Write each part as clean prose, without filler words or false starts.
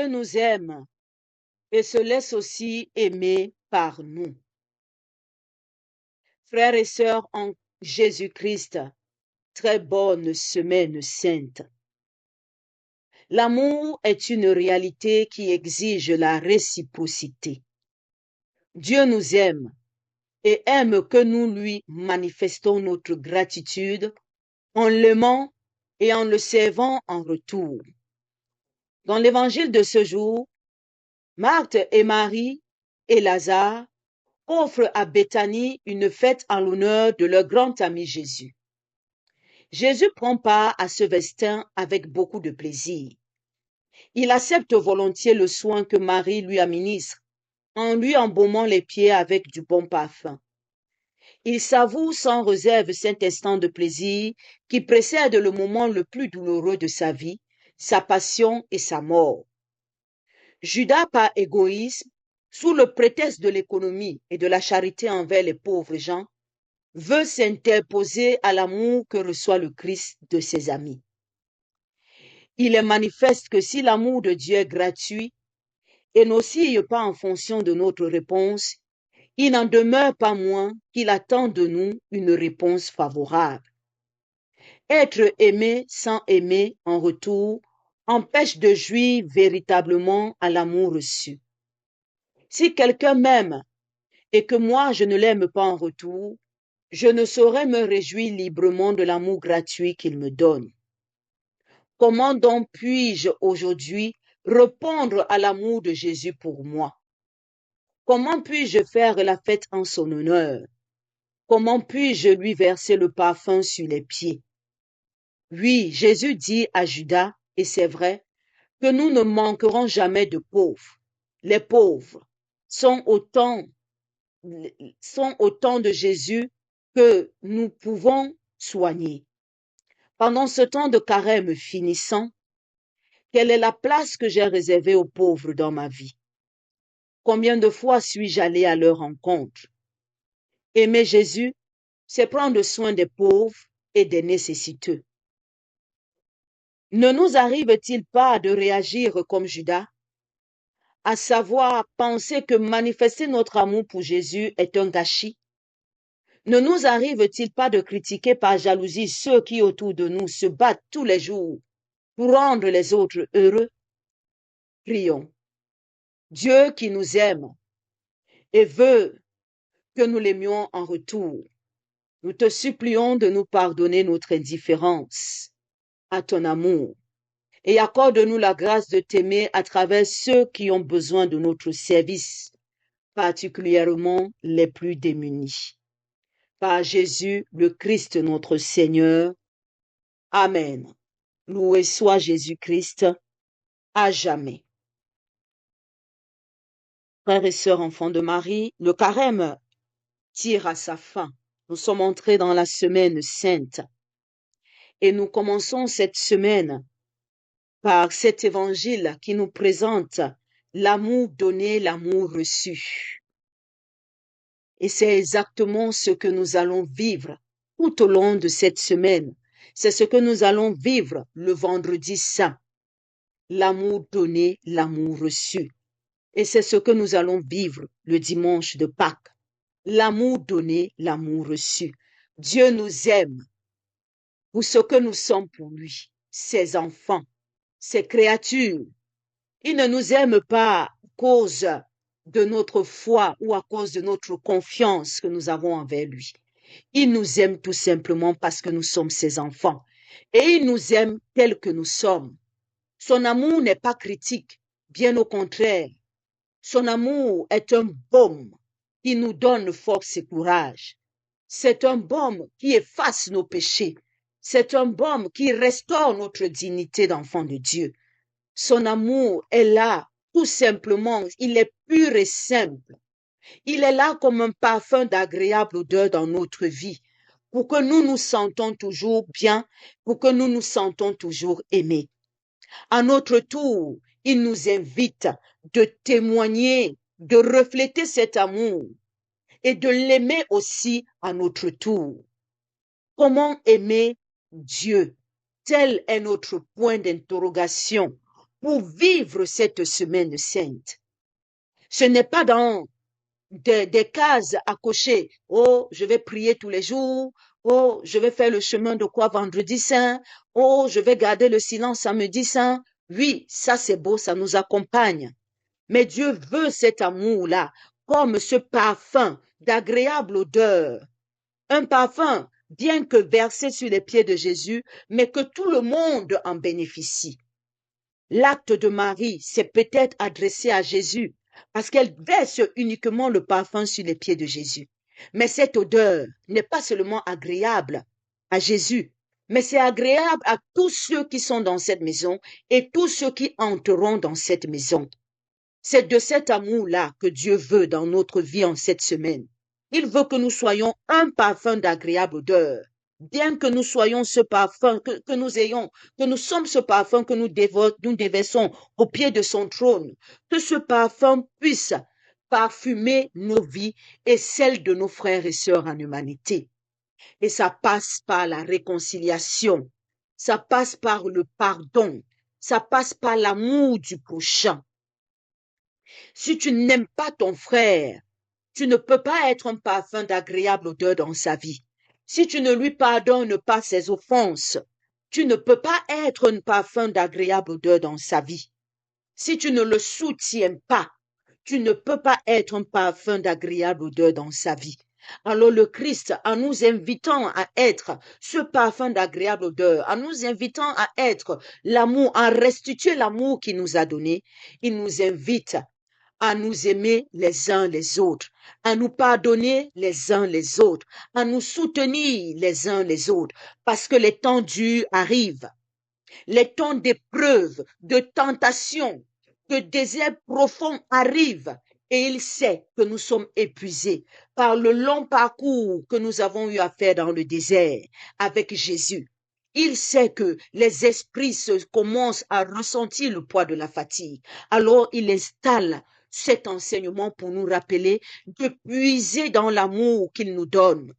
nous aime et se laisse aussi aimer par nous. Frères et sœurs en Jésus-Christ, très bonne semaine sainte. L'amour est une réalité qui exige la réciprocité. Dieu nous aime et aime que nous lui manifestons notre gratitude en l'aimant et en le servant en retour. Dans l'évangile de ce jour, Marthe et Marie et Lazare offrent à Béthanie une fête en l'honneur de leur grand ami Jésus. Jésus prend part à ce festin avec beaucoup de plaisir. Il accepte volontiers le soin que Marie lui administre en lui embaumant les pieds avec du bon parfum. Il savoure sans réserve cet instant de plaisir qui précède le moment le plus douloureux de sa vie, sa passion et sa mort. Judas, par égoïsme, sous le prétexte de l'économie et de la charité envers les pauvres gens, veut s'interposer à l'amour que reçoit le Christ de ses amis. Il est manifeste que si l'amour de Dieu est gratuit et n'oscille pas en fonction de notre réponse, il n'en demeure pas moins qu'il attend de nous une réponse favorable. Être aimé sans aimer en retour empêche de jouir véritablement à l'amour reçu. Si quelqu'un m'aime et que moi je ne l'aime pas en retour, je ne saurais me réjouir librement de l'amour gratuit qu'il me donne. Comment donc puis-je aujourd'hui répondre à l'amour de Jésus pour moi? Comment puis-je faire la fête en son honneur? Comment puis-je lui verser le parfum sur les pieds? Oui, Jésus dit à Judas, et c'est vrai, que nous ne manquerons jamais de pauvres. Les pauvres sont autant de Jésus que nous pouvons soigner. Pendant ce temps de carême finissant, quelle est la place que j'ai réservée aux pauvres dans ma vie? Combien de fois suis-je allé à leur rencontre? Aimer Jésus, c'est prendre soin des pauvres et des nécessiteux. Ne nous arrive-t-il pas de réagir comme Judas, à savoir penser que manifester notre amour pour Jésus est un gâchis? Ne nous arrive-t-il pas de critiquer par jalousie ceux qui autour de nous se battent tous les jours pour rendre les autres heureux? Prions. Dieu qui nous aime et veut que nous l'aimions en retour, nous te supplions de nous pardonner notre indifférence à ton amour et accorde-nous la grâce de t'aimer à travers ceux qui ont besoin de notre service, particulièrement les plus démunis. Par Jésus, le Christ notre Seigneur. Amen. Loué soit Jésus-Christ à jamais. Frères et sœurs enfants de Marie, le carême tire à sa fin. Nous sommes entrés dans la semaine sainte et nous commençons cette semaine par cet évangile qui nous présente l'amour donné, l'amour reçu. Et c'est exactement ce que nous allons vivre tout au long de cette semaine. C'est ce que nous allons vivre le vendredi saint. L'amour donné, l'amour reçu. Et c'est ce que nous allons vivre le dimanche de Pâques. L'amour donné, l'amour reçu. Dieu nous aime pour ce que nous sommes pour lui, ses enfants, ses créatures. Il ne nous aime pas à cause de notre foi ou à cause de notre confiance que nous avons envers lui. Il nous aime tout simplement parce que nous sommes ses enfants. Et il nous aime tels que nous sommes. Son amour n'est pas critique, bien au contraire. Son amour est un baume qui nous donne force et courage. C'est un baume qui efface nos péchés. C'est un baume qui restaure notre dignité d'enfant de Dieu. Son amour est là, tout simplement. Il est pur et simple. Il est là comme un parfum d'agréable odeur dans notre vie, pour que nous nous sentons toujours bien, pour que nous nous sentons toujours aimés. À notre tour, il nous invite de témoigner, de refléter cet amour et de l'aimer aussi à notre tour. Comment aimer Dieu? Tel est notre point d'interrogation pour vivre cette semaine sainte. Ce n'est pas dans des cases à cocher. Oh, je vais prier tous les jours. Oh, je vais faire le chemin de croix vendredi saint. Oh, je vais garder le silence samedi saint. Oui, ça c'est beau, ça nous accompagne. Mais Dieu veut cet amour-là, comme ce parfum d'agréable odeur. Un parfum, bien que versé sur les pieds de Jésus, mais que tout le monde en bénéficie. L'acte de Marie s'est peut-être adressé à Jésus parce qu'elle verse uniquement le parfum sur les pieds de Jésus. Mais cette odeur n'est pas seulement agréable à Jésus, mais c'est agréable à tous ceux qui sont dans cette maison et tous ceux qui entreront dans cette maison. C'est de cet amour-là que Dieu veut dans notre vie en cette semaine. Il veut que nous soyons un parfum d'agréable odeur. Bien que nous soyons ce parfum, que nous sommes ce parfum que nous déversons au pied de son trône, que ce parfum puisse parfumer nos vies et celles de nos frères et sœurs en humanité. Et ça passe par la réconciliation, ça passe par le pardon, ça passe par l'amour du prochain. Si tu n'aimes pas ton frère, tu ne peux pas être un parfum d'agréable odeur dans sa vie. Si tu ne lui pardonnes pas ses offenses, tu ne peux pas être un parfum d'agréable odeur dans sa vie. Si tu ne le soutiens pas, tu ne peux pas être un parfum d'agréable odeur dans sa vie. Alors le Christ, en nous invitant à être ce parfum d'agréable odeur, en nous invitant à être l'amour, à restituer l'amour qu'il nous a donné, il nous invite à nous aimer les uns les autres, à nous pardonner les uns les autres, à nous soutenir les uns les autres, parce que les temps durs arrivent, les temps d'épreuve, de tentation, de désert profond arrivent, et il sait que nous sommes épuisés par le long parcours que nous avons eu à faire dans le désert avec Jésus. Il sait que les esprits commencent à ressentir le poids de la fatigue. Alors il installe cet enseignement pour nous rappeler de puiser dans l'amour qu'il nous donne,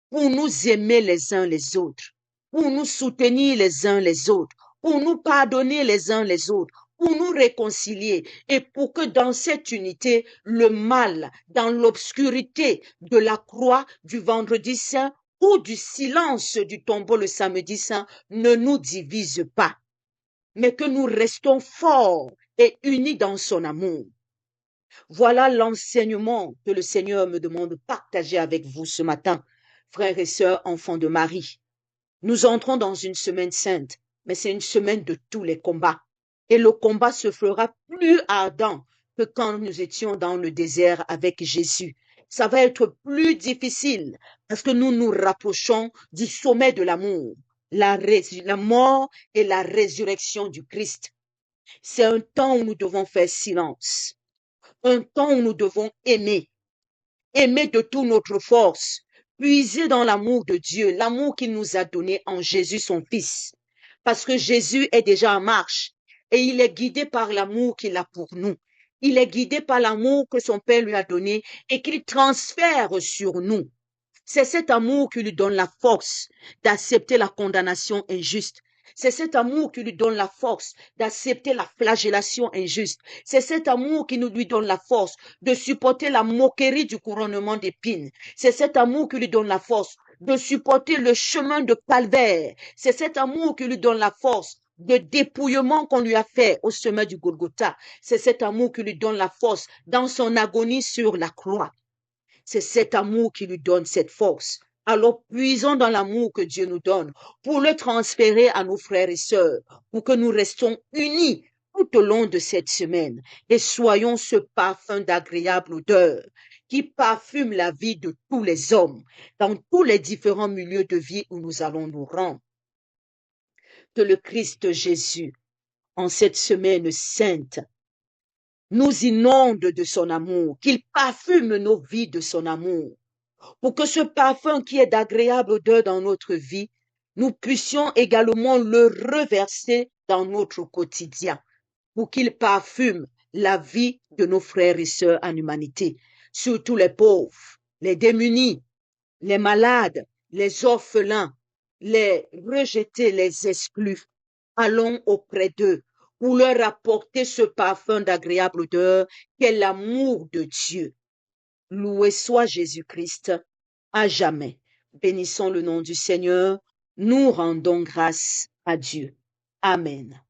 pour nous aimer les uns les autres, pour nous soutenir les uns les autres, pour nous pardonner les uns les autres, pour nous réconcilier et pour que dans cette unité, le mal, dans l'obscurité de la croix du vendredi saint ou du silence du tombeau le samedi saint ne nous divise pas, mais que nous restons forts et unis dans son amour. Voilà l'enseignement que le Seigneur me demande de partager avec vous ce matin, frères et sœurs, enfants de Marie. Nous entrons dans une semaine sainte, mais c'est une semaine de tous les combats. Et le combat se fera plus ardent que quand nous étions dans le désert avec Jésus. Ça va être plus difficile parce que nous nous rapprochons du sommet de l'amour, la mort et la résurrection du Christ. C'est un temps où nous devons faire silence, un temps où nous devons aimer de toute notre force, puiser dans l'amour de Dieu, l'amour qu'il nous a donné en Jésus son Fils. Parce que Jésus est déjà en marche et il est guidé par l'amour qu'il a pour nous. Il est guidé par l'amour que son Père lui a donné et qu'il transfère sur nous. C'est cet amour qui lui donne la force d'accepter la condamnation injuste. C'est cet amour qui lui donne la force d'accepter la flagellation injuste. C'est cet amour qui nous lui donne la force de supporter la moquerie du couronnement d'épines. C'est cet amour qui lui donne la force de supporter le chemin de calvaire. C'est cet amour qui lui donne la force de dépouillement qu'on lui a fait au sommet du Golgotha. C'est cet amour qui lui donne la force dans son agonie sur la croix. C'est cet amour qui lui donne cette force. Alors puisons dans l'amour que Dieu nous donne pour le transférer à nos frères et sœurs, pour que nous restions unis tout au long de cette semaine et soyons ce parfum d'agréable odeur qui parfume la vie de tous les hommes dans tous les différents milieux de vie où nous allons nous rendre. Que le Christ Jésus, en cette semaine sainte, nous inonde de son amour, qu'il parfume nos vies de son amour, pour que ce parfum qui est d'agréable odeur dans notre vie, nous puissions également le reverser dans notre quotidien, pour qu'il parfume la vie de nos frères et sœurs en humanité, surtout les pauvres, les démunis, les malades, les orphelins, les rejetés, les exclus. Allons auprès d'eux pour leur apporter ce parfum d'agréable odeur qu'est l'amour de Dieu. Loué soit Jésus-Christ à jamais. Bénissons le nom du Seigneur. Nous rendons grâce à Dieu. Amen.